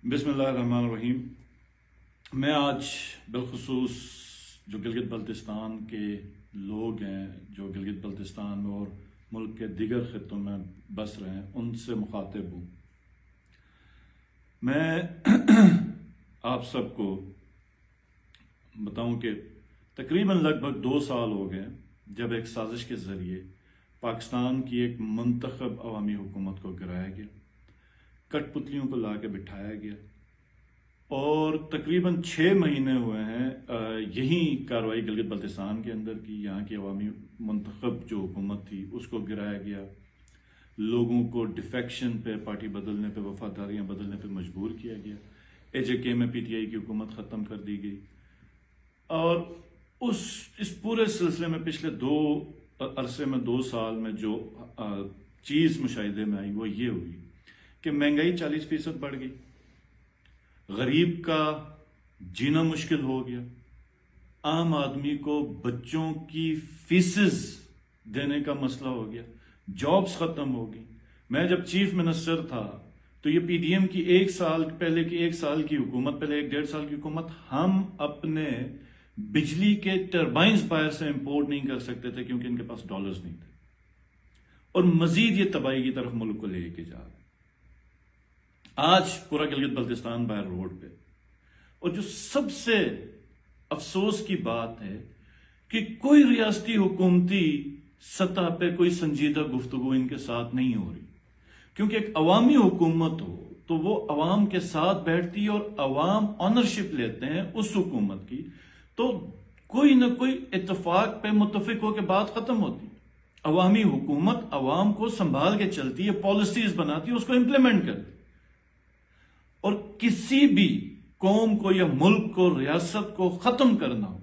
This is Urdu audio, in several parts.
بسم اللہ الرحمن الرحیم۔ میں آج بالخصوص جو گلگت بلتستان کے لوگ ہیں، جو گلگت بلتستان اور ملک کے دیگر خطوں میں بس رہے ہیں، ان سے مخاطب ہوں۔ میں آپ سب کو بتاؤں کہ تقریباً لگ بھگ 2 سال ہو گئے جب ایک سازش کے ذریعے پاکستان کی ایک منتخب عوامی حکومت کو گرایا گیا، کٹ پتلیوں کو لا کے بٹھایا گیا، اور تقریباً 6 مہینے ہوئے ہیں یہی کارروائی گلگت بلتستان کے اندر کی۔ یہاں کی عوامی منتخب جو حکومت تھی اس کو گرایا گیا، لوگوں کو ڈیفیکشن پہ، پارٹی بدلنے پہ، وفاداریاں بدلنے پہ مجبور کیا گیا۔ AJK میں PTI کی حکومت ختم کر دی گئی، اور اس پورے سلسلے میں پچھلے 2 سال میں جو چیز مشاہدے میں آئی وہ یہ ہوئی کہ مہنگائی 40% بڑھ گئی، غریب کا جینا مشکل ہو گیا، عام آدمی کو بچوں کی فیسز دینے کا مسئلہ ہو گیا، جابز ختم ہو گئی۔ میں جب چیف منسٹر تھا تو یہ PDM کی 1 سال پہلے کی 1 سال کی حکومت، پہلے 1.5 سال کی حکومت، ہم اپنے بجلی کے ٹربائنز باہر سے امپورٹ نہیں کر سکتے تھے کیونکہ ان کے پاس ڈالرز نہیں تھے، اور مزید یہ تباہی کی طرف ملک کو لے کے جا رہے ہیں۔ آج پورا گلگت بلتستان باہر روڈ پہ، اور جو سب سے افسوس کی بات ہے کہ کوئی ریاستی حکومتی سطح پہ کوئی سنجیدہ گفتگو ان کے ساتھ نہیں ہو رہی، کیونکہ ایک عوامی حکومت ہو تو وہ عوام کے ساتھ بیٹھتی ہے اور عوام آنرشپ لیتے ہیں اس حکومت کی، تو کوئی نہ کوئی اتفاق پہ متفق ہو کے بات ختم ہوتی ہے۔ عوامی حکومت عوام کو سنبھال کے چلتی ہے، پالیسیز بناتی ہے، اس کو امپلیمنٹ کرتی ہے، اور کسی بھی قوم کو یا ملک کو، ریاست کو ختم کرنا ہو،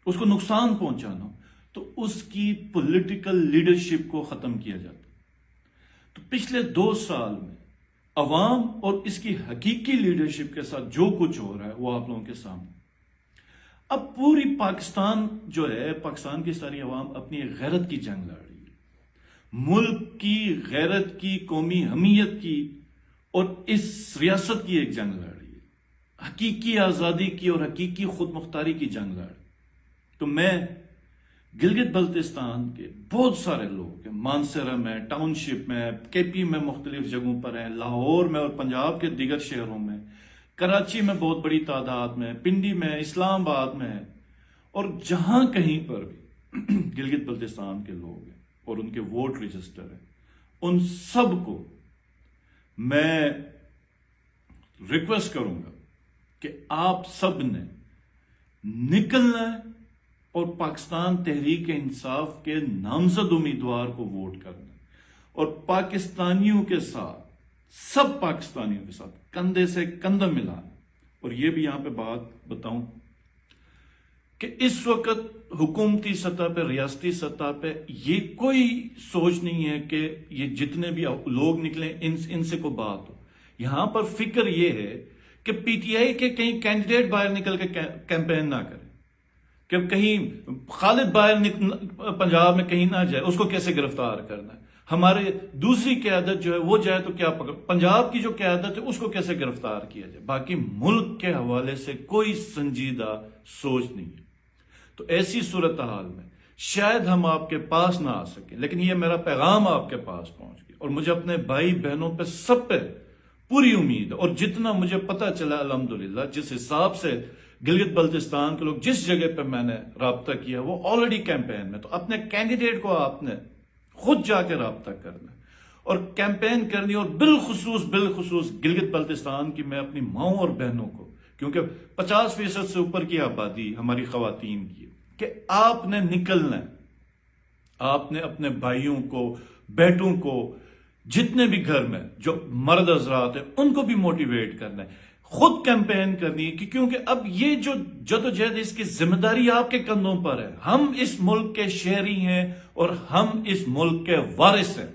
اس کو نقصان پہنچانا ہو، تو اس کی پولیٹیکل لیڈرشپ کو ختم کیا جاتا ہے۔ تو پچھلے 2 سال میں عوام اور اس کی حقیقی لیڈرشپ کے ساتھ جو کچھ ہو رہا ہے وہ آپ لوگوں کے سامنے۔ اب پوری پاکستان جو ہے، پاکستان کی ساری عوام اپنی ایک غیرت کی جنگ لڑ رہی ہے، ملک کی غیرت کی، قومی حمیت کی، اور اس ریاست کی ایک جنگ لڑ رہی ہے، حقیقی آزادی کی اور حقیقی خود مختاری کی جنگ لڑ رہی ہے۔ تو میں گلگت بلتستان کے بہت سارے لوگ ہیں، مانسہرہ میں، ٹاؤن شپ میں، KP میں مختلف جگہوں پر ہیں، لاہور میں اور پنجاب کے دیگر شہروں میں، کراچی میں بہت بڑی تعداد میں، پنڈی میں، اسلام آباد میں، اور جہاں کہیں پر بھی گلگت بلتستان کے لوگ ہیں اور ان کے ووٹ رجسٹر ہیں، ان سب کو میں ریکویسٹ کروں گا کہ آپ سب نے نکلنا ہے اور پاکستان تحریک انصاف کے نامزد امیدوار کو ووٹ کرنا ہے، اور پاکستانیوں کے ساتھ، سب پاکستانیوں کے ساتھ کندھے سے کندھا ملانا۔ اور یہ بھی یہاں پہ بات بتاؤں کہ اس وقت حکومتی سطح پہ، ریاستی سطح پہ یہ کوئی سوچ نہیں ہے کہ یہ جتنے بھی لوگ نکلیں ان سے کوئی بات ہو۔ یہاں پر فکر یہ ہے کہ PTI کے کہیں کینڈیڈیٹ باہر نکل کے کیمپین نہ کریں، کہ کہیں خالد باہر پنجاب میں کہیں نہ جائے، اس کو کیسے گرفتار کرنا ہے، ہمارے دوسری قیادت جو ہے وہ جائے تو کیا پکڑ، پنجاب کی جو قیادت ہے اس کو کیسے گرفتار کیا جائے۔ باقی ملک کے حوالے سے کوئی سنجیدہ سوچ نہیں ہے۔ تو ایسی صورتحال میں شاید ہم آپ کے پاس نہ آ سکیں، لیکن یہ میرا پیغام آپ کے پاس پہنچ گیا، اور مجھے اپنے بھائی بہنوں پہ سب پہ پوری امید ہے، اور جتنا مجھے پتا چلا الحمدللہ، جس حساب سے گلگت بلتستان کے لوگ، جس جگہ پہ میں نے رابطہ کیا وہ آلریڈی کیمپین میں، تو اپنے کینڈیڈیٹ کو آپ نے خود جا کے رابطہ کرنا ہے اور کیمپین کرنی، اور بالخصوص گلگت بلتستان کی میں اپنی ماؤں اور بہنوں کو، کیونکہ 50% سے اوپر کی آبادی ہماری خواتین کی ہے، کہ آپ نے نکلنا ہے، آپ نے اپنے بھائیوں کو، بیٹوں کو، جتنے بھی گھر میں جو مرد حضرات ہیں ان کو بھی موٹیویٹ کرنا ہے، خود کیمپین کرنی ہے، کیونکہ اب یہ جو جدوجہد، اس کی ذمہ داری آپ کے کندھوں پر ہے۔ ہم اس ملک کے شہری ہیں اور ہم اس ملک کے وارث ہیں،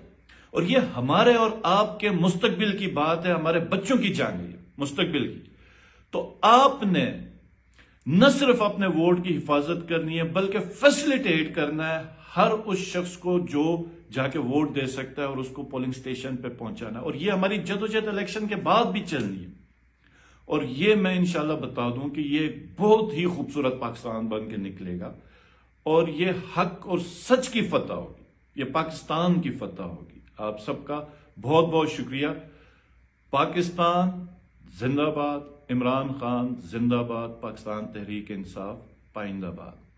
اور یہ ہمارے اور آپ کے مستقبل کی بات ہے، ہمارے بچوں کی جان ہے مستقبل کی۔ تو آپ نے نہ صرف اپنے ووٹ کی حفاظت کرنی ہے بلکہ فیسیلیٹیٹ کرنا ہے ہر اس شخص کو جو جا کے ووٹ دے سکتا ہے، اور اس کو پولنگ سٹیشن پہ پہنچانا ہے، اور یہ ہماری جدوجہد الیکشن کے بعد بھی چلنی ہے۔ اور یہ میں انشاءاللہ بتا دوں کہ یہ بہت ہی خوبصورت پاکستان بن کے نکلے گا، اور یہ حق اور سچ کی فتح ہوگی، یہ پاکستان کی فتح ہوگی۔ آپ سب کا بہت بہت شکریہ۔ پاکستان زندہ باد، عمران خان زندہ باد، پاکستان تحریک انصاف پائندہ باد۔